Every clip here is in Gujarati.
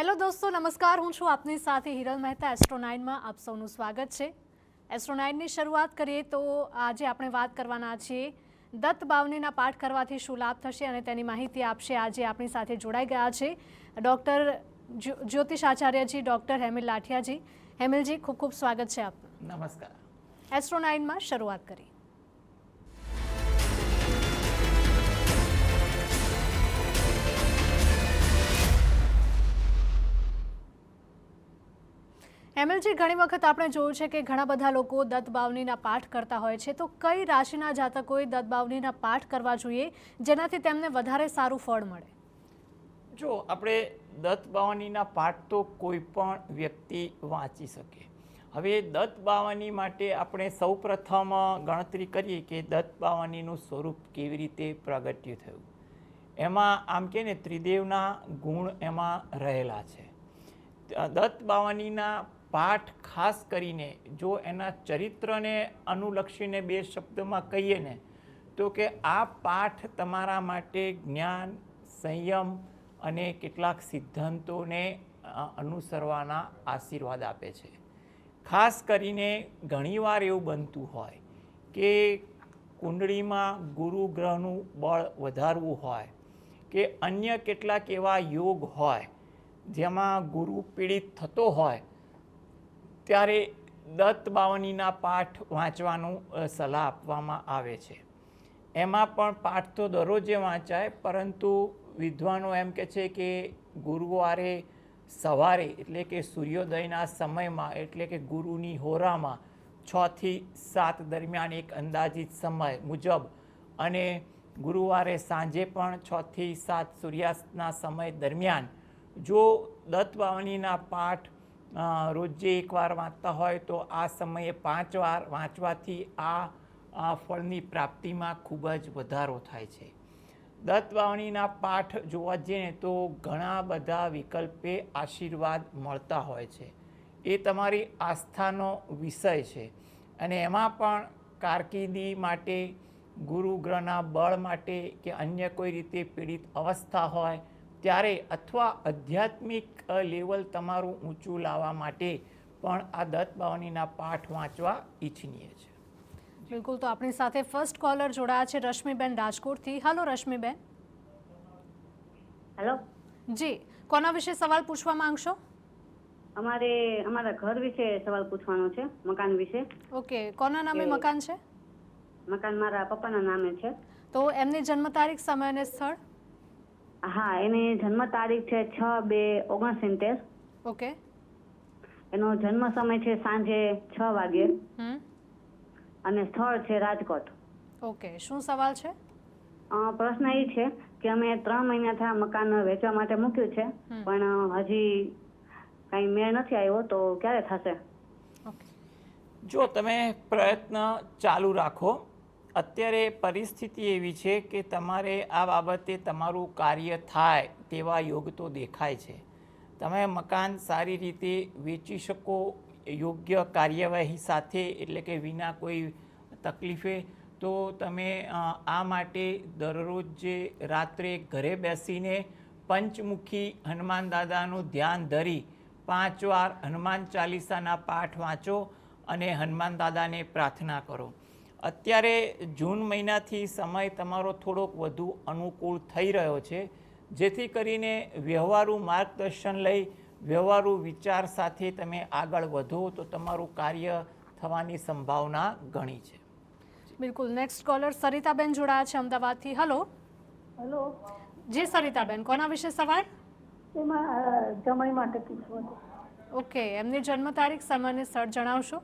હેલો દોસ્તો, નમસ્કાર. હું છું આપની સાથે હિરલ મહેતા. એસ્ટ્રો 9માં આપ સૌનું સ્વાગત છે. એસ્ટ્રો 9ની શરૂઆત કરીએ તો આજે આપણે વાત કરવાના છીએ દત્ત બાવનીના પાઠ કરવાથી શું લાભ થશે અને તેની માહિતી આપશે. આજે આપણી સાથે જોડાઈ ગયા છે ડૉક્ટર જ્યોતિષ આચાર્યજી, ડૉક્ટર હેમિલ લાઠિયાજી. હેમિલજી, ખૂબ ખૂબ સ્વાગત છે આપનું. નમસ્કાર. એસ્ટ્રો 9માં શરૂઆત કરી. હેમલજી, ઘણી વખત આપણે જોયું છે કે ઘણા બધા લોકો દત્ત બાવનીના પાઠ કરતા હોય છે, તો કઈ રાશિના જાતકોએ દત્ત બાવનીના પાઠ કરવા જોઈએ જેનાથી તેમને વધારે સારું ફળ મળે? જો આપણે દત્ત બાવનીના પાઠ તો કોઈ પણ વ્યક્તિ વાંચી શકે. હવે દત્ત બાવની માટે આપણે સૌપ્રથમ ગણતરી કરીએ કે દત્ત બાવનીનું સ્વરૂપ કેવી રીતે પ્રાગટ્ય થયું. એમાં આમ કે ને ત્રિદેવના ગુણ એમાં રહેલા છે. દત્ત બાવનીના પાઠ ખાસ કરીને જો એના ચરિત્રને અનુલક્ષીને બે શબ્દમાં કહીએ ને તો કે આ પાઠ તમારા માટે જ્ઞાન, સંયમ અને કેટલાક સિદ્ધાંતોને અનુસરવાના આશીર્વાદ આપે છે. ખાસ કરીને ઘણીવાર એવું બનતું હોય કે કુંડળીમાં ગુરુ ગ્રહનું બળ વધારવું હોય કે અન્ય કેટલાક એવા યોગ હોય જેમાં ગુરુ પીડિત થતો હોય ત્યારે દત્ત બાવનીના પાઠ વાંચવાનું સલાહ આપવામાં આવે છે. એમાં પણ પાઠ તો દરરોજે વાંચાય, પરંતુ વિદ્વાનો એમ કહે છે કે ગુરુવારે સવારે એટલે કે સૂર્યોદયના સમયમાં એટલે કે ગુરુની હોરામાં 6 થી 7 દરમિયાન એક અંદાજિત સમય મુજબ અને ગુરુવારે સાંજે પણ 6 થી 7 સૂર્યાસ્તના સમય દરમિયાન જો દત્ત બાવનીના પાઠ રોજે એકવાર વાંચતા હોય તો આ સમયે 5 વાર વાંચવાથી આ ફળની પ્રાપ્તિમાં ખૂબ જ વધારો થાય છે. દત્ત બાવનીના પાઠ જોવા જઈએ તો ઘણા બધા વિકલ્પે આશીર્વાદ મળતા હોય છે. એ તમારી આસ્થાનો વિષય છે અને એમાં પણ કારકિર્દી માટે, ગુરુ ગ્રહના બળ માટે કે અન્ય કોઈ રીતે પીડિત અવસ્થા હોય ત્યારે અથવા આધ્યાત્મિક લેવલ તમારું ઊંચું લાવવા માટે પણ આ દત્ત બાવનીના પાઠ વાંચવા ઈચ્છનીય છે. બિલકુલ. તો આપણી સાથે ફર્સ્ટ કોલર જોડાયા છે રશ્મિબેન રાજકોટથી. હાલો રશ્મિબેન. હેલો જી, કોના વિશે સવાલ પૂછવા માંગશો? અમારા ઘર વિશે સવાલ પૂછવાનો છે, મકાન વિશે. ઓકે, કોના નામે મકાન છે? મકાન મારા પપ્પાના નામે છે. તો એમની જન્મ તારીખ, સમય અને સ્થળ? હા, એની જન્મ તારીખ છે 6/2/69. ઓકે. એનો જન્મ સમય છે સાંજે 6 વાગે હમ. અને સ્થળ છે રાજકોટ. ઓકે, શું સવાલ છે? પ્રશ્ન એ છે કે અમે 3 મહિનાથી આ મકાન વેચવા માટે મૂક્યું છે, પણ હજી કઈ મેળ નથી આવ્યો, તો ક્યારે થશે? જો તમે પ્રયત્ન ચાલુ રાખો. અત્યારે પરિસ્થિતિ એવી છે કે તમારે આ બાબતે તમારું કાર્ય થાય તેવા યોગ તો દેખાય છે. તમે મકાન સારી રીતે વેચી શકો યોગ્ય કાર્યવાહી સાથે, એટલે કે વિના કોઈ તકલીફે. તો તમે આ માટે દરરોજ જે રાત્રે ઘરે બેસીને પંચમુખી હનુમાન દાદાનું ધ્યાન ધરી 5 વાર હનુમાન ચાલીસાના પાઠ વાંચો અને હનુમાન દાદાને પ્રાર્થના કરો. અત્યારે જૂન મહિનાથી સમય તમારો થોડોક વધુ અનુકૂળ થઈ રહ્યો છે, જેથી કરીને વ્યવહારુ માર્ગદર્શન લઈ વ્યવહારુ વિચાર સાથે તમે આગળ વધો તો તમારું કાર્ય થવાની સંભાવના ઘણી છે. બિલકુલ. નેક્સ્ટ કોલર સરિતાબેન જોડાયા છે અમદાવાદથી. હલો. હેલો જી સરિતાબેન, કોના વિશે સવાલ? એમાં જમાઈ માટે પૂછવું હતું. ઓકે, એમની જન્મ તારીખ, સમય અને સ્થળ જણાવશો?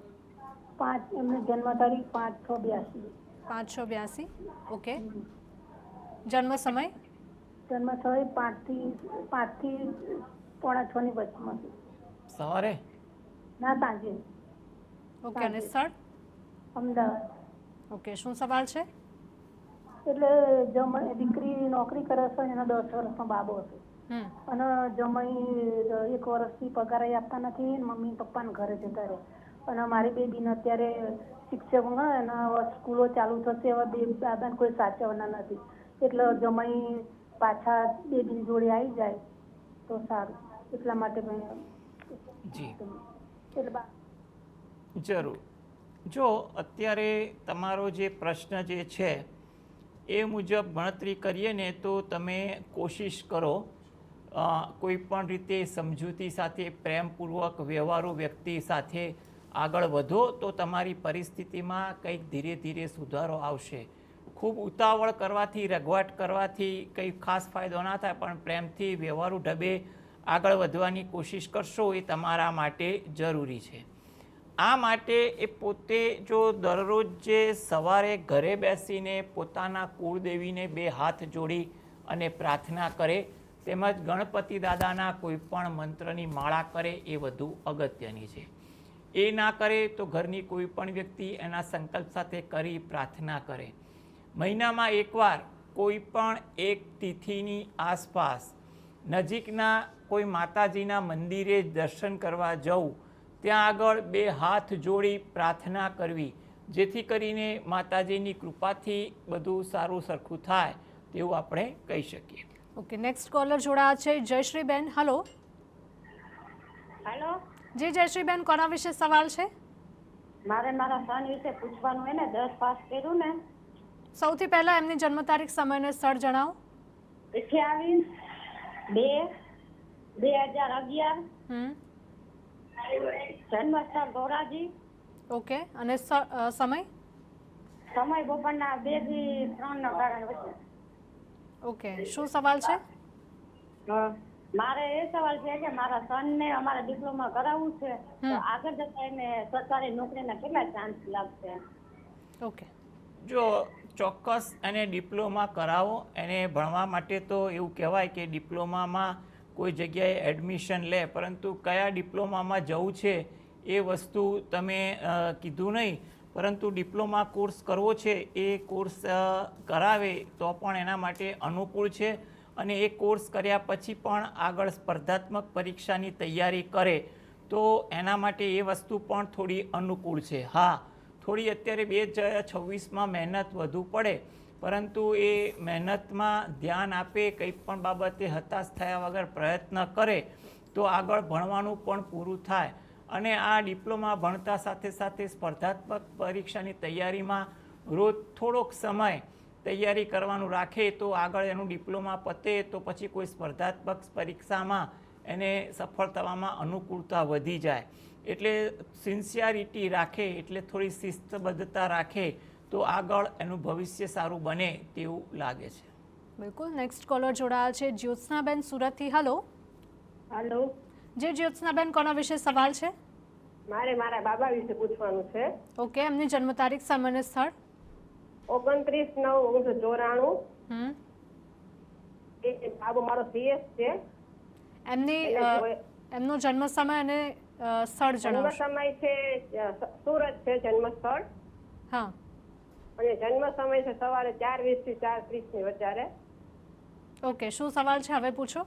એમની જન્મ તારીખ 5/6/82. 5/6/82. ઓકે. જન્મ સમય? જન્મ સમય 5 થી 5:45 ની વચમાં. સવારે? ના, સાંજે. ઓકે. અને સ્થળ? અમદાવાદ. ઓકે, શું સવાલ છે? એટલે દીકરી નોકરી કરે છે, એના 10 વર્ષનો બાબો છે અને જમાઈ 1 વર્ષથી પગાર આપતા નથી, મમ્મી પપ્પાને ઘરે જતા રહે. અને મારી બેબીને અત્યારે શિક્ષક એના સ્કૂલો ચાલુ થશે, હવે દાદાને કોઈ સાચવવાના નથી, એટલે જમાઈ પાછા બેબીની જોડે આવી જાય તો સારું. એટલા માટે મેં જી એટલે જરૂર. જો અત્યારે તમારો જે પ્રશ્ન જે છે એ મુજબ ગણતરી કરીએ ને તો તમે કોશિશ કરો કોઈ પણ રીતે સમજૂતી સાથે પ્રેમપૂર્વક વ્યવહારુ વ્યક્તિ સાથે આગળ વધો તો તમારી પરિસ્થિતિમાં કંઈક ધીરે ધીરે સુધારો આવશે. ખૂબ ઉતાવળ કરવાથી રઘવાટ કરવાથી કંઈ ખાસ ફાયદો ના થાય, પણ પ્રેમથી વ્યવહારુ ઢબે આગળ વધવાની કોશિશ કરશો એ તમારા માટે જરૂરી છે. આ માટે એ પોતે જો દરરોજ જે સવારે ઘરે બેસીને પોતાના કુળદેવીને 2 હાથ જોડી અને પ્રાર્થના કરે, તેમજ ગણપતિ દાદાના કોઈ પણ મંત્રની માળા કરે એ વધુ અગત્યની છે. એ ના કરે તો ઘરની કોઈ પણ વ્યક્તિ એના સંકલ્પ સાથે કરી પ્રાર્થના કરે. મહિનામાં એકવાર કોઈ પણ એક તિથિની આસપાસ નજીકના કોઈ માતાજીના મંદિરે દર્શન કરવા જવું, ત્યાં આગળ 2 હાથ જોડી પ્રાર્થના કરવી, જેથી કરીને માતાજીની કૃપાથી બધું સારું સરખું થાય તેવું આપણે કહી શકીએ. ઓકે, નેક્સ્ટ કોલર જોડાયા છે જયશ્રીબેન. હલો. હેલો. જી જયશ્રીબેન, કોના વિશે સવાલ છે? મારે મારા સન વિશે પૂછવાનું. એને 10 પાસ કર્યું ને. સૌથી પહેલા એમની જન્મ તારીખ, સમય અને સ્થળ જણાવો. 28/2/2011. જન્મ સ્થળ ધોરાજી. ઓકે, અને સમય? સમય બપોરના 2 થી 3 ના ગાળા વચ્ચે. ઓકે, શું સવાલ છે? મારે એ સવાલ છે કે મારા સનને અમારે ડિપ્લોમા કરાવવું છે, તો આગળ જતા એને સરકારી નોકરીના કેટલા ચાન્સ લાગશે? ઓકે, જો ચોક્કસ એને ડિપ્લોમા કરાવો. એને ભણવા માટે તો એવું કહેવાય કે ડિપ્લોમામાં કોઈ જગ્યાએ એડમિશન લે, પરંતુ કયા ડિપ્લોમામાં જવું છે એ વસ્તુ તમે કીધું નહીં, પરંતુ ડિપ્લોમા કોર્સ કરવો છે એ કોર્સ કરાવે તો પણ એના માટે અનુકૂળ છે. અને એ કોર્સ કર્યા પછી પણ આગળ સ્પર્ધાત્મક પરીક્ષાની તૈયારી કરે તો એના માટે એ વસ્તુ પણ થોડી અનુકૂળ છે. હા, થોડી અત્યારે 2026માં મહેનત વધુ પડે, પરંતુ એ મહેનતમાં ધ્યાન આપે, કંઈ પણ બાબતે હતાશ થયા વગર પ્રયત્ન કરે તો આગળ ભણવાનું પણ પૂરું થાય. અને આ ડિપ્લોમા ભણતા સાથે સાથે સ્પર્ધાત્મક પરીક્ષાની તૈયારીમાં રોજ થોડોક સમય તૈયારી કરવાનું રાખે તો આગળ એનું ડિપ્લોમા પતે તો પછી કોઈ સ્પર્ધાત્મક પરીક્ષામાં એને સફળ થવામાં અનુકૂળતા વધી જાય. એટલે સિન્સિયરિટી રાખે, એટલે થોડી શિસ્તબદ્ધતા રાખે તો આગળ એનું ભવિષ્ય સારું બને તેવું લાગે છે. બિલકુલ. નેક્સ્ટ કોલર જોડાયા છે જ્યોત્સનાબેન સુરતથી. હલો. હેલો. જે જ્યોત્સનાબેન, કોના વિશે સવાલ છે? મારે મારા બાબા વિશે પૂછવાનું છે. ઓકે, એમની જન્મ તારીખ, સમય અને સ્થળ? 29/9/1994. એ બાબો મારો સીએસ છે. એમનો જન્મ સમય અને સ્થળ જન્મ જણાવો. સમય છે સુરત છે જન્મ સ્થળ. હા. અને જન્મ સમય છે સવારે 4:20 થી 4:30 ની વચ્ચે. ઓકે, શું સવાલ છે હવે પૂછો.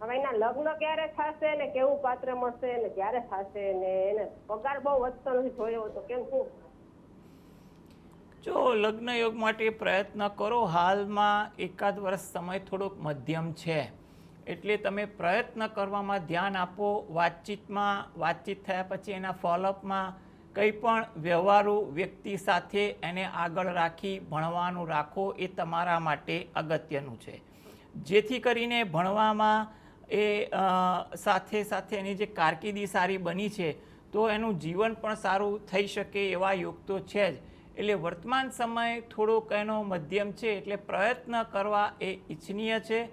હવે એના લગ્ન ક્યારે થશે ને કેવું પાત્ર મળશે ને ક્યારે થશે ને એને પગાર બહુ વધતો નથી જોયો તો કેમ શું? જો લગ્ન યોગ માટે પ્રયત્ન કરો. હાલમાં 1 વર્ષ સમય થોડોક મધ્યમ છે, એટલે તમે પ્રયત્ન કરવામાં ધ્યાન આપો. વાતચીત થયા પછી એના ફોલોઅપમાં કંઈ પણ વ્યવહારુ વ્યક્તિ સાથે એને આગળ રાખી ભણવાનું રાખો, એ તમારા માટે અગત્યનું છે. જેથી કરીને ભણવામાં એ સાથે સાથે એની જે કારકિર્દી સારી બની છે તો એનું જીવન પણ સારું થઈ શકે એવા યોગ તો છે જ. એટલે વર્તમાન સમય થોડોક એનો મધ્યમ છે, એટલે પ્રયત્ન કરવા એ ઈચ્છનીય છે.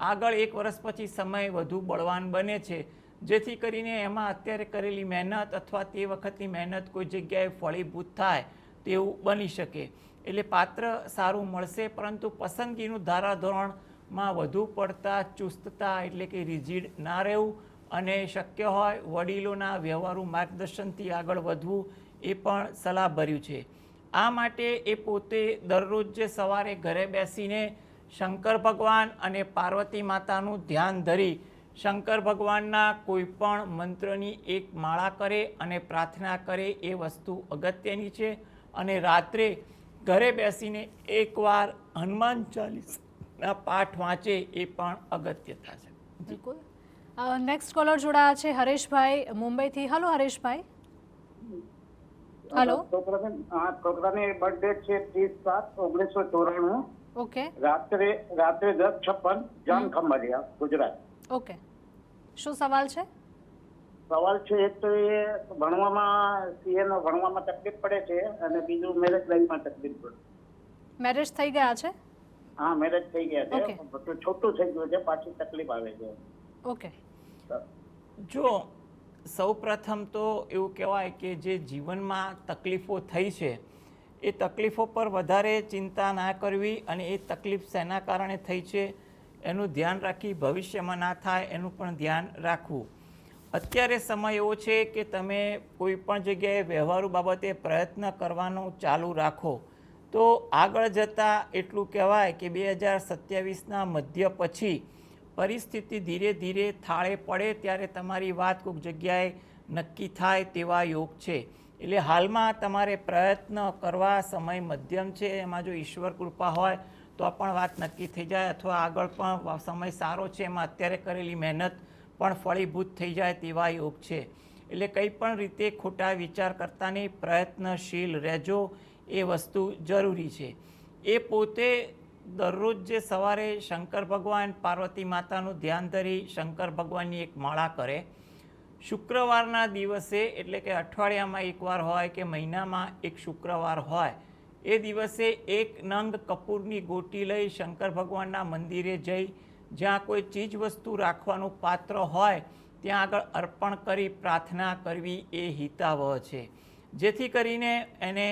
આગળ 1 વર્ષ પછી સમય વધુ બળવાન બને છે, જેથી કરીને એમાં અત્યારે કરેલી મહેનત અથવા તે વખતની મહેનત કોઈ જગ્યાએ ફળીભૂત થાય તેવું બની શકે. એટલે પાત્ર સારું મળશે, પરંતુ પસંદગીનું ધારાધોરણમાં વધુ પડતા ચુસ્તતા એટલે કે રિજિડ ના રહેવું અને શક્ય હોય વડીલોના વ્યવહારુ માર્ગદર્શનથી આગળ વધવું એ પણ સલાહભર્યું છે. આ માટે એ પોતે દરરોજ સવારે ઘરે બેસીને શંકર ભગવાન અને પાર્વતી માતાનું ધ્યાન ધરી શંકર ભગવાનના કોઈ પણ મંત્રની એક માળા કરે અને પ્રાર્થના કરે એ વસ્તુ અગત્યની છે. અને રાત્રે ઘરે બેસીને એકવાર હનુમાન ચાલીસાના પાઠ વાંચે એ પણ અગત્યતા છે. બિલકુલ. નેક્સ્ટ કોલર જોડાયા છે હરેશભાઈ મુંબઈથી. હલો હરેશભાઈ. હલો. છોકરાની બર્થડે છે 30/7/1994. ઓકે રાત્રે 10:56 જામ ખંભાળિયા, ગુજરાત. ઓકે, શું સવાલ છે? સવાલ છે એક તો એ ભણવામાં સીએનો ભણવામાં તકલીફ પડે છે અને બીજું મેરેજ લાઈફમાં તકલીફ પડે. મેરેજ થઈ ગયા છે? હા, મેરેજ થઈ ગયા છે, Okay. બધું છોટું થઈ ગયું છે, પાછી તકલીફ આવે છે. ઓકે. જો સૌપ્રથમ તો એવું કહેવાય કે જે જીવનમાં તકલીફો થઈ છે એ તકલીફો પર વધારે ચિંતા ના કરવી અને એ તકલીફ શેના કારણે થઈ છે એનું ધ્યાન રાખી ભવિષ્યમાં ના થાય એનું પણ ધ્યાન રાખવું. અત્યારે સમય એવો છે કે તમે કોઈ પણ જગ્યાએ વ્યવહારુ બાબતે પ્રયત્ન કરવાનો ચાલુ રાખો તો આગળ જતાં એટલું કહેવાય કે 2027ના મધ્ય પછી પરિસ્થિતિ ધીરે ધીરે થાળે પડે ત્યારે તમારી વાત કોઈક જગ્યાએ નક્કી થાય તેવા યોગ છે. એટલે હાલમાં તમારે પ્રયત્ન કરવા, સમય મધ્યમ છે, એમાં જો ઈશ્વર કૃપા હોય તો પણ વાત નક્કી થઈ જાય અથવા આગળ પણ સમય સારો છે એમાં અત્યારે કરેલી મહેનત પણ ફળીભૂત થઈ જાય તેવા યોગ છે. એટલે કંઈ પણ રીતે ખોટા વિચાર કરતા નહીં, પ્રયત્નશીલ રહેજો, એ વસ્તુ જરૂરી છે. એ પોતે દરરોજ જે સવારે શંકર ભગવાન પાર્વતી માતાનું ધ્યાન ધરી શંકર ભગવાનની એક માળા કરે. શુક્રવારના દિવસે એટલે કે અઠવાડિયામાં એકવાર હોય કે મહિનામાં એક શુક્રવાર હોય એ દિવસે એક નંગ કપૂરની ગોટી લઈ શંકર ભગવાનના મંદિરે જઈ જ્યાં કોઈ ચીજ વસ્તુ રાખવાનું પાત્ર હોય ત્યાં આગળ અર્પણ કરી પ્રાર્થના કરવી એ હિતાવહ છે, જેથી કરીને એને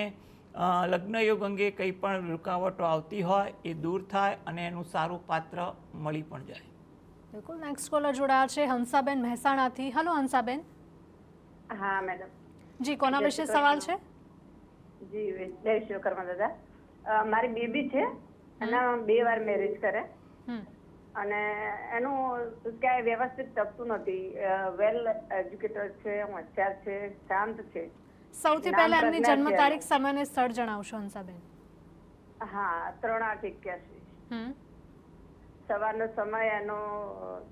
લગ્નયોગ અંગે કંઈ પણ રૂકાવટો આવતી હોય એ દૂર થાય અને એનું સારું પાત્ર મળી પણ જાય. બિલકુલ. નેક્સ્ટ કોલર જોડાયા છે હંસાબેન મહેસાણાથી. હલો હંસાબેન. હા મેડમ. જી, કોના વિશે સવાલ છે? જી જય વિશ્વકર્મા દાદા. મારી બેબી છે અને 2 વાર મેરેજ કરે અને એનું ક્યાંય વ્યવસ્થિત ટકતું નથી. વેલ એજ્યુકેટેડ છે, હોશિયાર છે, શાંત છે. સૌથી પહેલા એમની જન્મ તારીખ, સમય અને સ્થળ જણાવશો હંસાબેન? હા, 3/8/81. સવારનો સમય એનો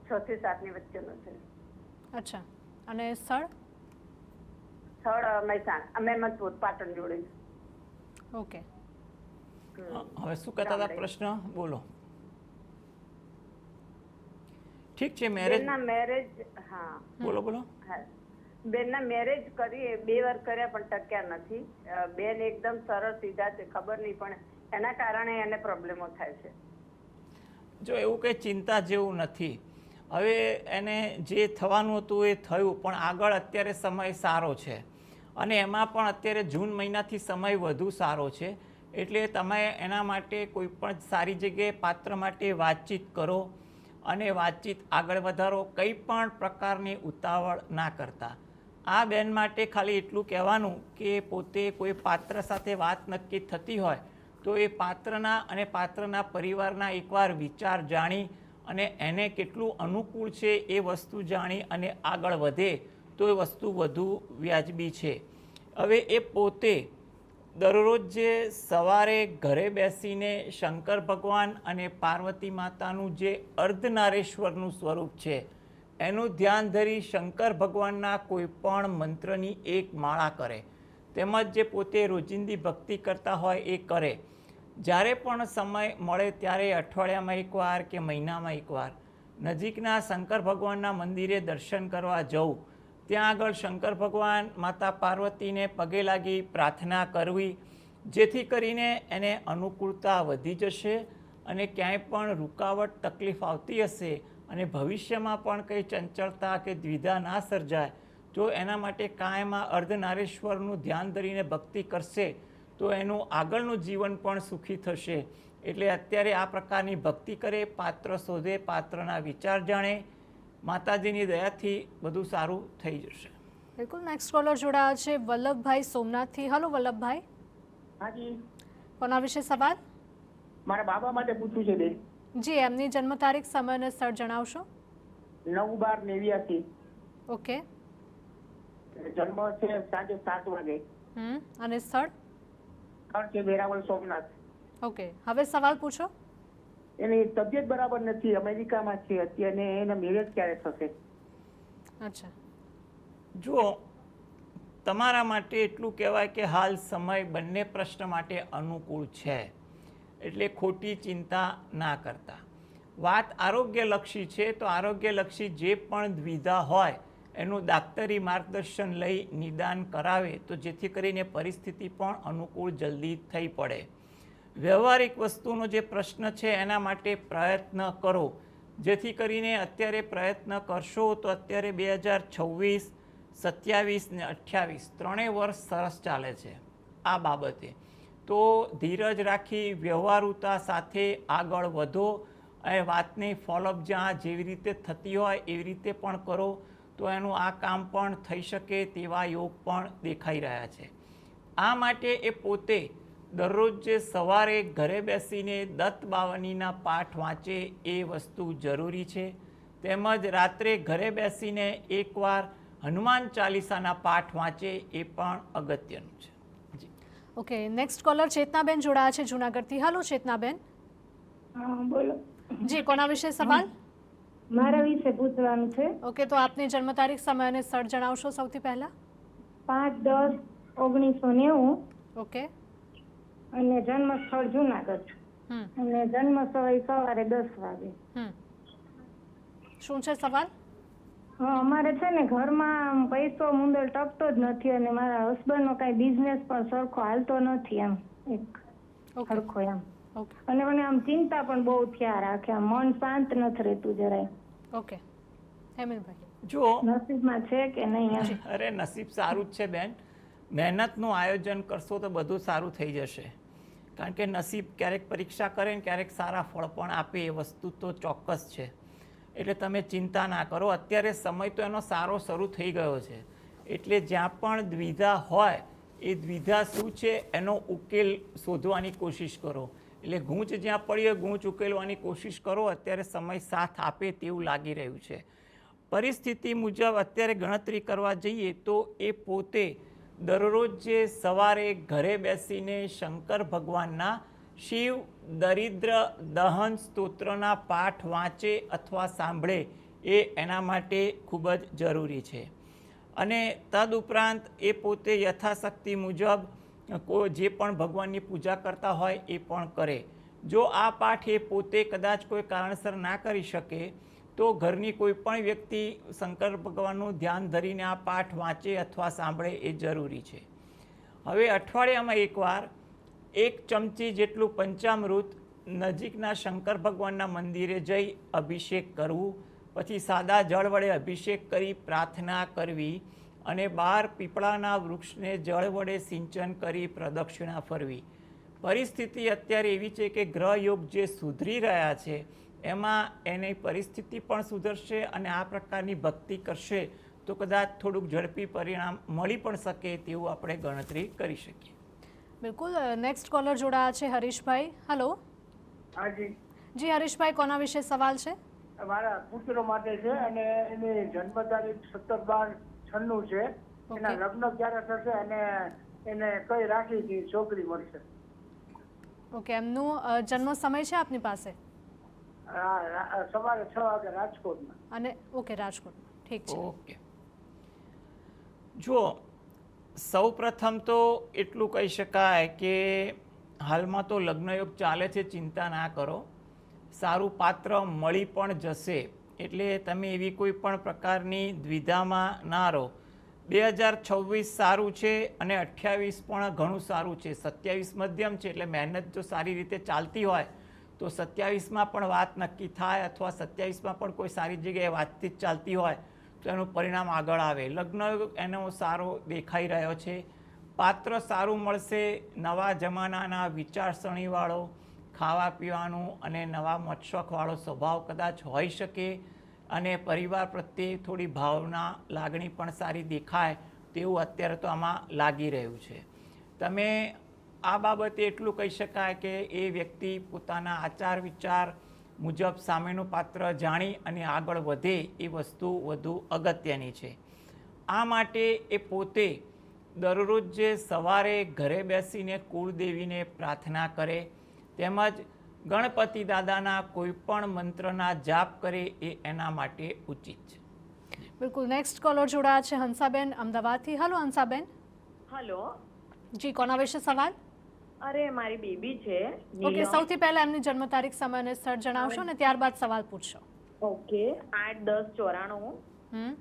6 થી 7 ની વચ્ચેનો છે. અચ્છા, અને સ્થળ? સ્થળ મહેસાણા, મહેમદપુર, પાટણ જોડે. ઓકે. હવે શું કહેતા હતા પ્રશ્ન બોલો. ઠીક છે. મેરેજ હા બોલો બોલો. હા, બેનના મેરેજ કરીએ 2 વાર કર્યા પણ ટક્યા નથી. બેન એકદમ સરળ સીધા છે, ખબર નહીં પણ એના કારણે એને પ્રોબ્લેમો થાય છે. જો એવું કંઈ ચિંતા જેવું નથી. હવે એને જે થવાનું હતું એ થયું, પણ આગળ અત્યારે સમય સારો છે અને એમાં પણ અત્યારે જૂન મહિનાથી સમય વધુ સારો છે. એટલે તમે એના માટે કોઈ પણ સારી જગ્યાએ પાત્ર માટે વાતચીત કરો અને વાતચીત આગળ વધારો. કંઈ પણ પ્રકારની ઉતાવળ ના કરતા. આ બેન માટે ખાલી એટલું કહેવાનું કે પોતે કોઈ પાત્ર સાથે વાત નક્કી થતી હોય તો એ પાત્રના અને પાત્રના પરિવારના એકવાર વિચાર જાણી અને એને કેટલું અનુકૂળ છે એ વસ્તુ જાણી અને આગળ વધે તો એ વસ્તુ વધુ વ્યાજબી છે. હવે એ પોતે દરરોજ જે સવારે ઘરે બેસીને શંકર ભગવાન અને પાર્વતી માતાનું જે અર્ધનારેશ્વરનું સ્વરૂપ છે એનું ધ્યાન ધરી શંકર ભગવાનના કોઈ પણ મંત્રની એક માળા કરે, તેમજ જે પોતે રોજિંદી ભક્તિ કરતા હોય એ કરે. જ્યારે પણ સમય મળે ત્યારે અઠવાડિયામાં એકવાર કે મહિનામાં એકવાર નજીકના શંકર ભગવાનના મંદિરે દર્શન કરવા જવું. ત્યાં આગળ શંકર ભગવાન માતા પાર્વતીને પગે લાગી પ્રાર્થના કરવી, જેથી કરીને એને અનુકૂળતા વધી જશે અને ક્યાંય પણ રૂકાવટ તકલીફ આવતી હશે અને ભવિષ્યમાં પણ કંઈ ચંચળતા કે દ્વિધા ના સર્જાય તો એના માટે કાયમાં અર્ધનારેશ્વરનું ધ્યાન ધરીને ભક્તિ કરશે તો એનું આગળનું જીવન પણ સુખી થશે. એટલે અત્યારે આ પ્રકારની ભક્તિ કરે, પાત્ર શોધે, પાત્રના વિચાર જાણે, માતાજીની દયાથી બધું સારું થઈ જશે. બિલકુલ. નેક્સ્ટ કોલર જોડાયા છે વલ્લભભાઈ સોમનાથથી. હલો વલ્લભભાઈ. હાજી, કોના વિશે સવાલ? મારા બાબા માટે પૂછવું છે બેન. જી, એમની જન્મ તારીખ, સમય અને સ્થળ જણાવશો? 9/12/89. ઓકે. જન્મ છે સાંજે 7 વાગે. અને સ્થળ? સ્થળ છે વેરાવળ, સોમનાથ. ઓકે. હવે સવાલ પૂછો. એની તબિયત બરાબર નથી, અમેરિકામાં છે અત્યારે. એના મેરેજ ક્યારે થશે? અચ્છા. જો તમારા માટે એટલું કહેવાય કે હાલ સમય બંને પ્રશ્ન માટે અનુકૂળ છે, એટલે ખોટી ચિંતા ના કરતા. વાત આરોગ્યલક્ષી છે તો આરોગ્યલક્ષી જે પણ દ્વિધા હોય એનું દાક્તરી માર્ગદર્શન લઈ નિદાન કરાવે તો જેથી કરીને પરિસ્થિતિ પણ અનુકૂળ જલ્દી થઈ પડે. વ્યવહારિક વસ્તુનો જે પ્રશ્ન છે એના માટે પ્રયત્ન કરો, જેથી કરીને અત્યારે પ્રયત્ન કરશો તો અત્યારે 2026, 27 ને 28 ત્રણેય વર્ષ સરસ ચાલે છે આ બાબતે. તો ધીરજ રાખી વ્યવહારુતા સાથે આગળ વધો અને વાતની ફોલોઅપ જ્યાં જેવી રીતે થતી હોય એવી રીતે પણ કરો તો એનું આ કામ પણ થઈ શકે તેવા યોગ પણ દેખાઈ રહ્યા છે. આ માટે એ પોતે દરરોજ જે સવારે ઘરે બેસીને દત્ત બાવનીના પાઠ વાંચે એ વસ્તુ જરૂરી છે, તેમજ રાત્રે ઘરે બેસીને એકવાર હનુમાન ચાલીસાના પાઠ વાંચે એ પણ અગત્યનું છે. જી ઓકે, નેક્સ્ટ કોલર ચેતનાબેન જોડાયા છે જૂનાગઢથી. હાલો ચેતનાબેન. બોલો. જી, કોના વિશે સવાલ? મારા વિશે પૂછવાનું છે. ઓકે, તો આપની જન્મ તારીખ, સમય અને સ્થળ જણાવશો સૌથી પહેલા? 5/10/1990 ઓકે. અને જન્મ સ્થળ જુનાગઢ અને જન્મ સમય સવારે 10 વાગે. શું છે સવાલ? અમારે છે ને ઘરમાં પૈસો મુંદર ટકતો જ નથી અને મારા હસબન્ડનો કાંઈ બિઝનેસ પણ સરખો હાલતો નથી, એમ એક સરખો એમ. ઓકે અને મને આમ ચિંતા પણ બહુ થયા રાખે, આમ મન શાંત નથી રહેતું જરાય. ઓકે હેમિલભાઈ, જો નસીબમાં છે કે નહીં એમ. અરે નસીબ સારું જ છે બેન, મહેનતનું આયોજન કરશો તો બધું સારું થઈ જશે. કારણ કે નસીબ ક્યારેક પરીક્ષા કરે ને ક્યારેક સારા ફળ પણ આપે, એ વસ્તુ તો ચોક્કસ છે. એટલે તમે ચિંતા ના કરો, અત્યારે સમય તો એનો સારો શરૂ થઈ ગયો છે. એટલે જ્યાં પણ દ્વિધા હોય એ દ્વિધા શું છે એનો ઉકેલ શોધવાની કોશિશ કરો. એટલે ગૂંચ જ્યાં પડી હોય ગૂંચ ઉકેલવાની કોશિશ કરો. અત્યારે સમય સાથ આપે તેવું લાગી રહ્યું છે. પરિસ્થિતિ મુજબ અત્યારે ગણતરી કરવા જઈએ તો એ પોતે દરરોજ જે સવારે ઘરે બેસીને શંકર ભગવાનના શિવ દરિદ્ર દહન સ્તોત્રના પાઠ વાંચે અથવા સાંભળે એ એના માટે ખૂબ જ જરૂરી છે. અને તદુપરાંત એ પોતે યથાશક્તિ મુજબ જે પણ ભગવાનની પૂજા કરતા હોય એ પણ કરે. જો આ પાઠ એ પોતે કદાચ કોઈ કારણસર ના કરી શકે તો ઘરની કોઈ પણ વ્યક્તિ શંકર ભગવાનનું ધ્યાન ધરીને આ પાઠ વાંચે અથવા સાંભળે એ જરૂરી છે. હવે અઠવાડિયામાં એકવાર 1 ચમચી જેટલું પંચામૃત નજીકના શંકર ભગવાનના મંદિરે જઈ અભિષેક કરવું, પછી સાદા જળ વડે અભિષેક કરી પ્રાર્થના કરવી અને બહાર પીપળાના વૃક્ષને જળ વડે સિંચન કરી પ્રદક્ષિણા ફરવી. પરિસ્થિતિ અત્યારે એવી છે કે ગ્રહ યોગ જે સુધરી રહ્યા છે એમાં એની પરિસ્થિતિ પણ સુધરશે અને આ પ્રકારની ભક્તિ કરશે તો કદાચ થોડુંક ઝડપી પરિણામ મળી પણ શકે તેવું આપણે ગણતરી કરી શકીએ. બિલકુલ. નેક્સ્ટ કોલર જોડાયા છે હરીશભાઈ. હેલો. હાજી જી હરીશભાઈ, કોના વિશે સવાલ છે? મારા પુત્ર માટે છે અને એની જન્મ તારીખ 17/12/96 છે. એના લગ્ન ક્યારે થશે અને એને કઈ રાશિથી છોકરી મળશે? ઓકે, એમનું જન્મ સમય છે આપની પાસે? સવારે 6 વાગે રાજકોટમાં. અને ઓકે, રાજકોટમાં. ઠીક છે. ઓકે, જો સૌ પ્રથમ તો એટલું કહી શકાય કે હાલમાં તો લગ્નયોગ ચાલે છે, ચિંતા ના કરો, સારું પાત્ર મળી પણ જશે. એટલે તમે એવી કોઈ પણ પ્રકારની દ્વિધામાં ના રહો. 2026 સારું છે અને 28 પણ ઘણું સારું છે. 27 મધ્યમ છે, એટલે મહેનત જો સારી રીતે ચાલતી હોય તો 27માં પણ વાત નક્કી થાય અથવા 27માં પણ કોઈ સારી જગ્યાએ વાતચીત ચાલતી હોય તો એનું પરિણામ આગળ આવે. લગ્ન એનો સારો દેખાઈ રહ્યો છે, પાત્ર સારું મળશે. નવા જમાનાના વિચારસરણીવાળો, ખાવા પીવાનું અને નવા મોજશોખવાળો સ્વભાવ કદાચ હોઈ શકે અને પરિવાર પ્રત્યે થોડી ભાવના લાગણી પણ સારી દેખાય તેવું અત્યારે તો આમાં લાગી રહ્યું છે. તમે આ બાબતે એટલું કહી શકાય કે એ વ્યક્તિ પોતાના આચાર વિચાર મુજબ સામેનું પાત્ર જાણી અને આગળ વધે એ વસ્તુ વધુ અગત્યની છે. આ માટે એ પોતે દરરોજ જે સવારે ઘરે બેસીને કુળદેવીને પ્રાર્થના કરે તેમજ ગણપતિ દાદાના કોઈ પણ મંત્રના જાપ કરે એ એના માટે ઉચિત છે. બિલકુલ. નેક્સ્ટ કોલર જોડાયા છે હંસાબેન અમદાવાદથી. હલો હંસાબેન. હલો. જી, કોના વિશે સવાલ? અરે મારી બેબી છે. ઓકે, સૌથી પહેલા એમની જન્મ તારીખ, સમય અને સ્થળ જણાવશો ને ત્યારબાદ સવાલ પૂછશો. ઓકે. 8/10/94.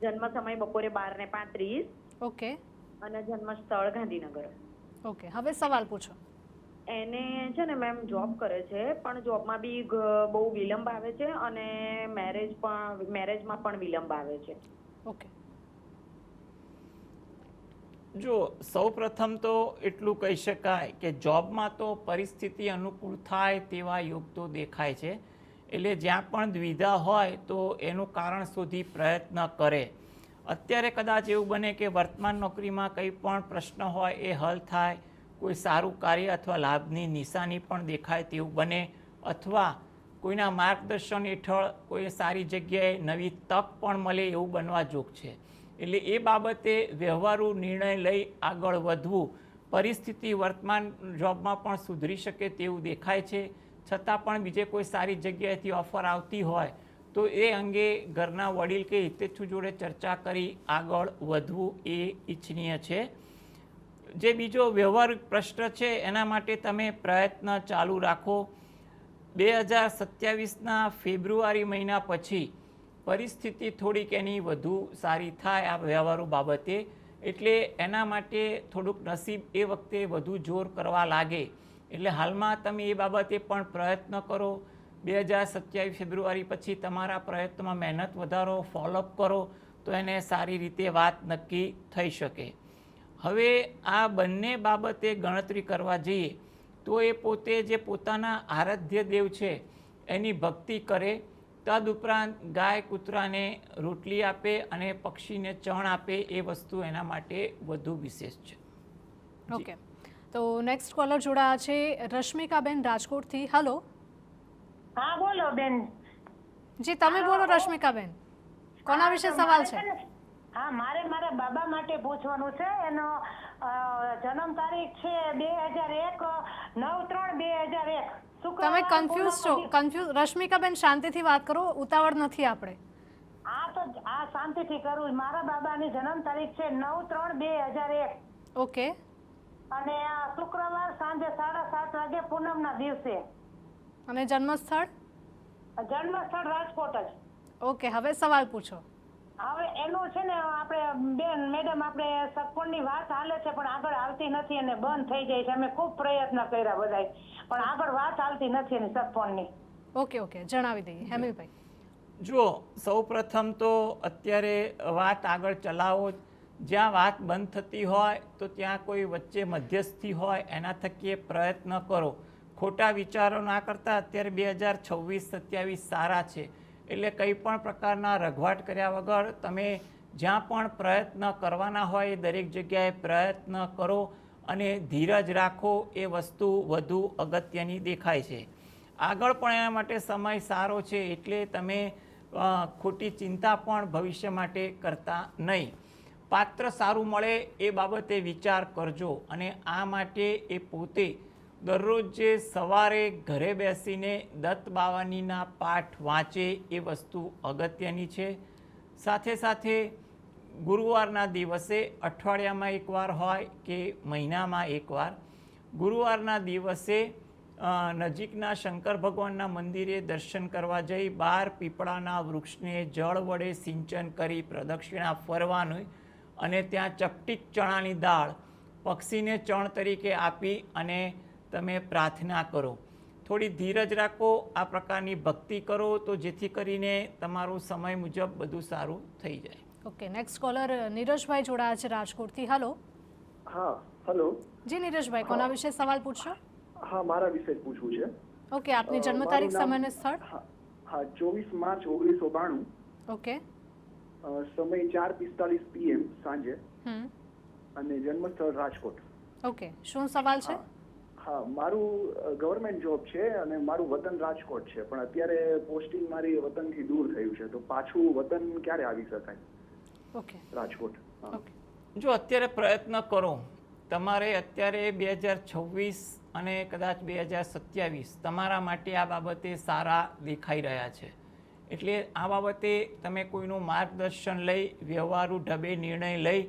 જન્મ સમય બપોરે 12:35. ઓકે અને જન્મ સ્થળ ગાંધીનગર. ઓકે, હવે સવાલ પૂછો. એને છે ને મેમ જોબ કરે છે, પણ જોબમાં બી બહુ વિલંબ આવે છે અને મેરેજમાં પણ વિલંબ આવે છે. ઓકે. જો સૌપ્રથમ તો એટલું કહી શકાય કે જોબમાં તો પરિસ્થિતિ અનુકૂળ થાય તેવા યોગ તો દેખાય છે. એટલે જ્યાં પણ દ્વિધા હોય તો એનું કારણ શોધી પ્રયત્ન કરે. અત્યારે કદાચ એવું બને કે વર્તમાન નોકરીમાં કંઈ પણ પ્રશ્ન હોય એ હલ થાય, કોઈ સારું કાર્ય અથવા લાભની નિશાની પણ દેખાય તેવું બને, અથવા કોઈના માર્ગદર્શન હેઠળ કોઈ સારી જગ્યાએ નવી તક પણ મળે એવું બનવા જોગ છે. એટલે એ બાબતે વ્યવહારુ નિર્ણય લઈ આગળ વધવું પરિસ્થિતિ વર્તમાન જોબમાં પણ સુધરી શકે તેવું દેખાય છે. છતાં પણ બીજે કોઈ સારી જગ્યાએથી ઓફર આવતી હોય તો એ અંગે ઘરના વડીલ કે હિતેચ્છુ જોડે ચર્ચા કરી આગળ વધવું એ ઈચ્છનીય છે. જે બીજો વ્યવહારિક પ્રશ્ન છે એના માટે તમે પ્રયત્ન ચાલુ રાખો. 2027ના ફેબ્રુઆરી મહિના પછી પરિસ્થિતિ થોડીક એની વધુ સારી થાય આ વ્યવહારુ બાબતે. એટલે એના માટે થોડુંક નસીબ એ વખતે વધુ જોર કરવા લાગે. એટલે હાલમાં તમે એ બાબતે પણ પ્રયત્ન કરો. 2027 ફેબ્રુઆરી પછી તમારા પ્રયત્નમાં મહેનત વધારો, ફોલોઅપ કરો તો એને સારી રીતે વાત નક્કી થઈ શકે. હવે આ બંને બાબતે ગણતરી કરવા જઈએ તો એ પોતે જે પોતાના આરાધ્ય દેવ છે એની ભક્તિ કરે, તદુપરાંત ગાય કૂતરાને રોટલી આપે અને પક્ષીને ચણ આપે એ વસ્તુ એના માટે વધુ વિશેષ છે. ઓકે, તો નેક્સ્ટ કોલર જોડાયા છે રશ્મિકાબેન રાજકોટથી. હલો. હા બોલો બેન. જી, તમે બોલો રશ્મિકાબેન, કોના વિશે સવાલ છે? હા, મારે મારા બાબા માટે પૂછવાનું છે. એનો જન્મ તારીખ છે 2001 9/3/2001. તમે કન્ફ્યુઝ છો? રશ્મિકાબેન, શાંતિથી વાત કરો, ઉતાવળ નથી આપણે. હા શાંતિથી કરું. મારા બાબાની જન્મ તારીખ છે 9/3/2001. ઓકે. અને શુક્રવાર સાંજે 7:30 વાગે પૂનમના દિવસે. અને જન્મસ્થળ? જન્મસ્થળ રાજકોટ જ. ઓકે, હવે સવાલ પૂછો. હવે એનું છે ને આપણે બેન મેડમ આપણે સગપણની વાત હાલે છે પણ આગળ આવતી નથી અને બંધ થઈ જાય છે. અમે ખૂબ પ્રયત્ન કર્યા બધાય પણ આગળ વાત આવતી નથી એની સગપણની. ઓકે, જણાવી દઈએ. હેમિલભાઈ. જો સૌપ્રથમ તો અત્યારે વાત આગળ ચલાવો. જ્યાં વાત બંધ થતી હોય તો ત્યાં કોઈ વચ્ચે મધ્યસ્થી હોય એના થકી પ્રયત્ન કરો. ખોટા વિચારો ના કરતા અત્યારે 2026-27 સારા છે. એટલે કંઈ પણ પ્રકારના રઘવાટ કર્યા વગર તમે જ્યાં પણ પ્રયત્ન કરવાના હોય એ દરેક જગ્યાએ પ્રયત્ન કરો અને ધીરજ રાખો. એ વસ્તુ વધુ અગત્યની દેખાય છે. આગળ પણ એના માટે સમય સારો છે એટલે તમે ખોટી ચિંતા પણ ભવિષ્ય માટે કરતા નહીં. પાત્ર સારું મળે એ બાબતે વિચાર કરજો અને આ માટે એ પોતે દરરોજ જે સવારે ઘરે બેસીને દત્ત બાવાનીના પાઠ વાંચે એ વસ્તુ અગત્યની છે. સાથે સાથે ગુરુવારના દિવસે અઠવાડિયામાં એકવાર હોય કે મહિનામાં એકવાર ગુરુવારના દિવસે નજીકના શંકર ભગવાનના મંદિરે દર્શન કરવા જઈ 12 પીપળાના વૃક્ષને જળ વડે સિંચન કરી પ્રદક્ષિણા ફરવાનું અને ત્યાં ચપટીક ચણાની દાળ પક્ષીને ચણ તરીકે આપી અને તમે પ્રાર્થના કરો. થોડી ધીરજ રાખો, આ પ્રકારની ભક્તિ કરો તો જેથી કરીને તમારું સમય મુજબ બધું સારું થઈ જાય. ઓકે, નેક્સ્ટ કોલર નીરજભાઈ જોડાયા છે રાજકોટથી. હલો. હા હેલો. જી નીરજભાઈ, કોના વિશે સવાલ પૂછશો? હા, મારા વિશે જ પૂછવું છે. ઓકે, આપની જન્મ તારીખ, સમય અને સ્થળ? હા 24 માર્ચ 1992. ઓકે. સમય 4:45 PM સાંજે અને જન્મસ્થળ રાજકોટ. ઓકે, શું સવાલ છે? હા, મારું ગવર્મેન્ટ જોબ છે અને મારું વતન રાજકોટ છે પણ અત્યારે પોસ્ટિંગ મારી વતનથી દૂર થયું છે તો પાછું વતન ક્યારે આવી શકાય? ઓકે, રાજકોટ. ઓકે. જો અત્યારે પ્રયત્ન કરો. તમારે અત્યારે 2026 અને કદાચ 2027 તમારા માટે આ બાબતે સારા દેખાઈ રહ્યા છે. એટલે આ બાબતે તમે કોઈનું માર્ગદર્શન લઈ વ્યવહારુ ઢબે નિર્ણય લઈ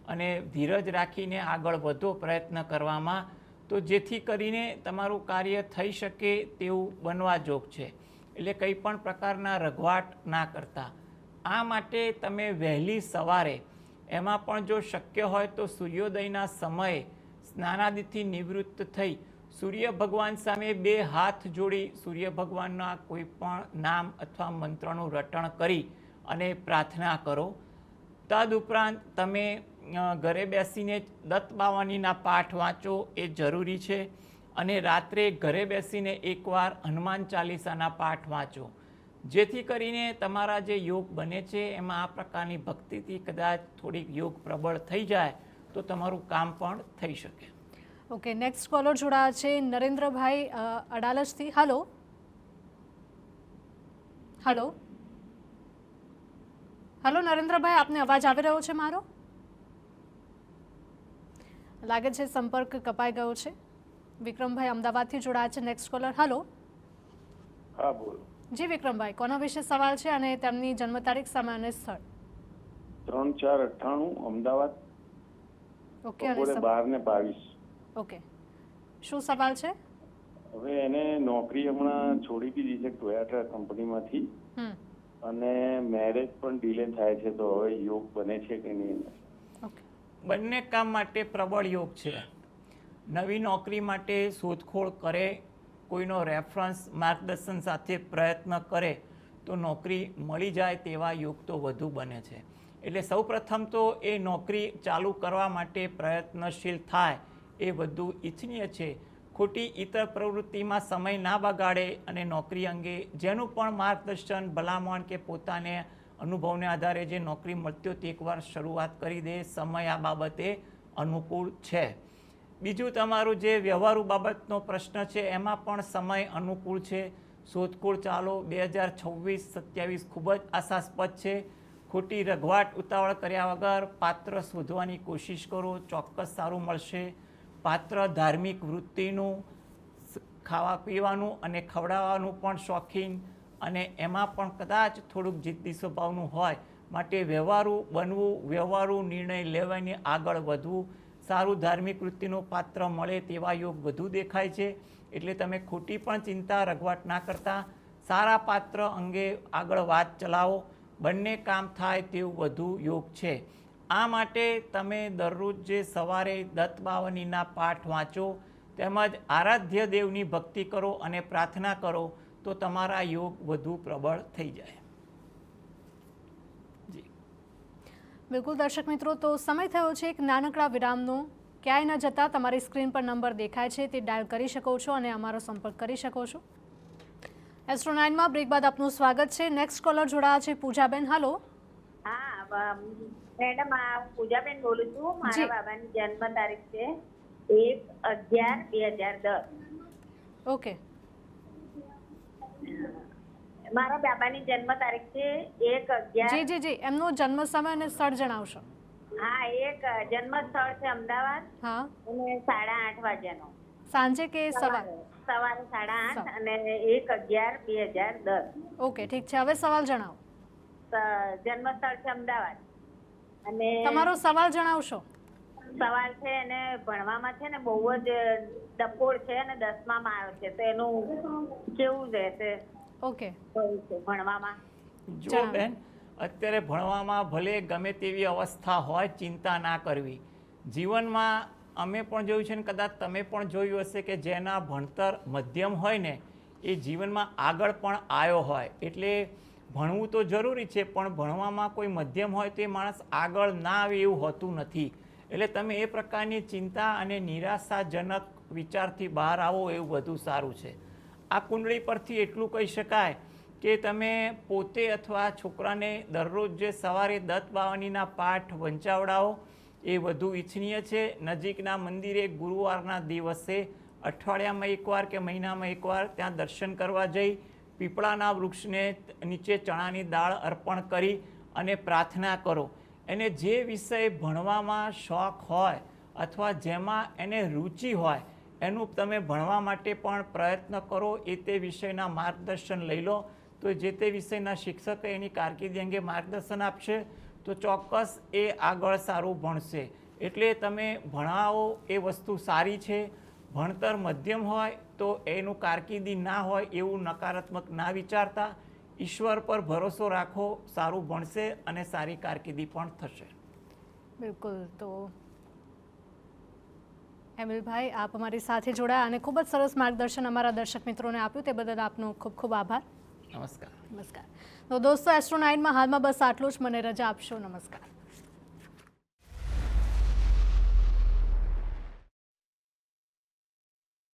અને ધીરજ રાખીને આગળ વધો પ્રયત્ન કરવામાં, તો જેથી કરીને તમારું કાર્ય થઈ શકે તેવું બનવા જોગ છે. એટલે કંઈ પણ પ્રકારના રઘવાટ ના કરતા. આ માટે તમે વહેલી સવારે, એમાં પણ જો શક્ય હોય તો સૂર્યોદયના સમયે સ્નાનાદિથી નિવૃત્ત થઈ સૂર્ય ભગવાન સામે 2 હાથ જોડી સૂર્ય ભગવાનના કોઈ પણ નામ અથવા મંત્રનું રટણ કરી અને પ્રાર્થના કરો. તદુપરાંત તમે ઘરે બેસીને દત્ત બાવનીના પાઠ વાંચો, એ જરૂરી છે. અને રાત્રે ઘરે બેસીને એકવાર હનુમાન ચાલીસાના પાઠ વાંચો, જેથી કરીને તમારા જે યોગ બને છે એમાં આ પ્રકારની ભક્તિથી કદાચ થોડીક યોગ પ્રબળ થઈ જાય તો તમારું કામ પણ થઈ શકે. ઓકે, નેક્સ્ટ કોલર જોડાયા છે નરેન્દ્રભાઈ અડાલજથી. હલો હલો હલો નરેન્દ્રભાઈ, આપને અવાજ આવી રહ્યો છે મારો? લાગે છે સંપર્ક કપાઈ ગયો છે. વિક્રમભાઈ અમદાવાદથી જોડાયા છે. Next caller. હલો. હા, બોલો. જી વિક્રમભાઈ, કોના વિશે સવાલ છે અને તેમની જન્મ તારીખ, સમય અને સ્થળ? 3/4/98 અમદાવાદ. ઓકે, અને 12:22. ઓકે, શું સવાલ છે? હવે એને નોકરી હમણાં છોડી દીધી છે ટોયોટા કંપનીમાંથી, અને મેરેજ પણ ડિલે થાય છે, તો હવે યોગ બને છે કે નહીં? બંને કામ માટે પ્રબળ યોગ છે. નવી નોકરી માટે શોધખોળ કરે, કોઈનો રેફરન્સ માર્ગદર્શન સાથે પ્રયત્ન કરે તો નોકરી મળી જાય તેવા યોગ તો વધુ બને છે. એટલે સૌપ્રથમ તો એ નોકરી ચાલુ કરવા માટે પ્રયત્નશીલ થાય એ વધુ ઈચ્છનીય છે. ખોટી ઇતર પ્રવૃત્તિમાં સમય ના બગાડે અને નોકરી અંગે જેનું પણ માર્ગદર્શન, ભલામણ કે પોતાને અનુભવને આધારે જે નોકરી મળતી હોય તે એકવાર શરૂઆત કરી દે. સમય આ બાબતે અનુકૂળ છે. બીજું, તમારું જે વ્યવહારુ બાબતનો પ્રશ્ન છે એમાં પણ સમય અનુકૂળ છે. શોધખોળ ચાલો. 2026-27 ખૂબ જ આશાસ્પદ છે. ખોટી રઘવાટ ઉતાવળ કર્યા વગર પાત્ર શોધવાની કોશિશ કરો, ચોક્કસ સારું મળશે. પાત્ર ધાર્મિક વૃત્તિનું, ખાવા પીવાનું અને ખવડાવવાનું પણ શોખીન, અને એમાં પણ કદાચ થોડુંક જિદ્દી સ્વભાવનું હોય, માટે વ્યવહારુ બનવું, વ્યવહારુ નિર્ણય લેવાને આગળ વધવું. સારું ધાર્મિક વૃત્તિનું પાત્ર મળે તેવા યોગ વધુ દેખાય છે. એટલે તમે ખોટી પણ ચિંતા, રઘવાટ ના કરતા સારા પાત્ર અંગે આગળ વાત ચલાવો. બંને કામ થાય તેવું વધુ યોગ છે. આ માટે તમે દરરોજ જે સવારે દત્ત બાવનીના પાઠ વાંચો, તેમજ આરાધ્ય દેવની ભક્તિ કરો અને પ્રાર્થના કરો તો તમારા યોગ વધુ પ્રબળ થઈ જાય. બિલકુલ દર્શક મિત્રો, તો સમય થયો છે એક નાનકડા વિરામનો. ક્યાંય ન જતા, તમારી સ્ક્રીન પર નંબર દેખાય છે તે ડાયલ કરી શકો છો અને અમારો સંપર્ક કરી શકો છો. એસ્ટ્રો 9માં બ્રેક બાદ આપનું સ્વાગત છે. નેક્સ્ટ કોલર જોડાયા છે પૂજાબેન. હલો. હા મેડમ, પૂજાબેન બોલું છું. મારા બાબાની જન્મ તારીખ છે 1/11/2010. ઓકે, મારા બાબાની જન્મ તારીખ છે 1/11. જી જી, એમનો જન્મ સમય અને સ્થળ જણાવશો? હા, એક જન્મ સ્થળ છે અમદાવાદ. હા, અને 8:30 વાગ્યાનો. સાંજે કે સવારે? સવારે 8:30 અને 1/11/2010. ઓકે, ઠીક છે. હવે સવાલ જણાવો. જન્મ સ્થળ છે અમદાવાદ. અને તમારો સવાલ જણાવશો? સવાલ છે, એને ભણવામાં છે ને બહુ જ ડફોડ છે અને 10મામાં આવ્યો છે, તો એનું કેવું રહેશે? ઓકે, ભણવામાં? જો બેન, અત્યારે ભણવામાં ભલે ગમે તેવી અવસ્થા હોય, ચિંતા ના કરવી. જીવનમાં અમે પણ જોયું છે ને કદાચ તમે પણ જોયું હશે કે જેના ભણતર મધ્યમ હોય ને એ જીવનમાં આગળ પણ આવ્યો હોય. એટલે ભણવું તો જરૂરી છે, પણ ભણવામાં કોઈ મધ્યમ હોય તો એ માણસ આગળ ના આવે એવું હોતું નથી. એટલે તમે એ પ્રકારની ચિંતા અને નિરાશાજનક વિચારથી બહાર આવો એવું વધુ સારું છે. આ કુંડળી પરથી એટલું કહી શકાય કે તમે પોતે અથવા છોકરાને દરરોજ જે સવારે દત્ત બાવનીના પાઠ વંચાવડાવો એ વધુ ઈચ્છનીય છે. નજીકના મંદિરે ગુરુવારના દિવસે અઠવાડિયામાં એકવાર કે મહિનામાં એકવાર ત્યાં દર્શન કરવા જઈ પીપળાના વૃક્ષને નીચે ચણાની દાળ અર્પણ કરી અને પ્રાર્થના કરો. એને જે વિષય ભણવામાં શોખ હોય અથવા જેમાં એને રુચિ હોય એનું તમે ભણવા માટે પણ પ્રયત્ન કરો. એ તે વિષયના માર્ગદર્શન લઈ લો તો જે તે વિષયના શિક્ષક એની કારકિર્દી અંગે માર્ગદર્શન આપશે તો ચોક્કસ એ આગળ સારું ભણશે. એટલે તમે ભણાવો એ વસ્તુ સારી છે. ભણતર મધ્યમ હોય તો એનું કારકિર્દી ના હોય એવું નકારાત્મક ના વિચારતા ઈશ્વર પર ભરોસો રાખો, સારું ભણશે અને સારી કારકિર્દી પણ થશે. બિલકુલ. તો એમિલભાઈ, આપ અમારી સાથે જોડાયા અને ખૂબ જ સરસ માર્ગદર્શન અમારા દર્શક મિત્રોને આપ્યું, તે બદલ આપનો ખૂબ ખૂબ આભાર. નમસ્કાર. નમસ્કાર. તો દોસ્તો, એસ્ટ્રો 9માં હાલમાં બસ આટલું જ. મને રજા આપશો. નમસ્કાર.